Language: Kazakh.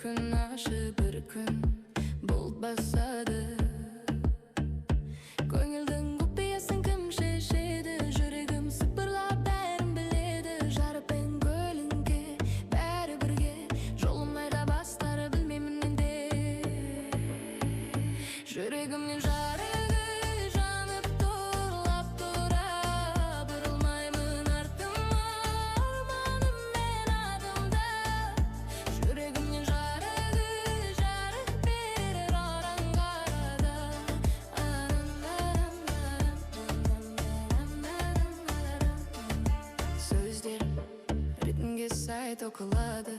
kun aşı bir kun bulut basады. Көңілдің құпиясын кім шешеді, жүрегім сыпырлап бәрін біледі. Жарықпен көліңке бәрі бірге, жолым айда бастары білмеймін енді. Жүрегімнен жарығы жанып тұрлап тұра, бұрылмаймын артыма, арманым мен адымда. Жүрегімнен жарығы жарық берер оранғарада. Сөздер ритмге сай тоқылады,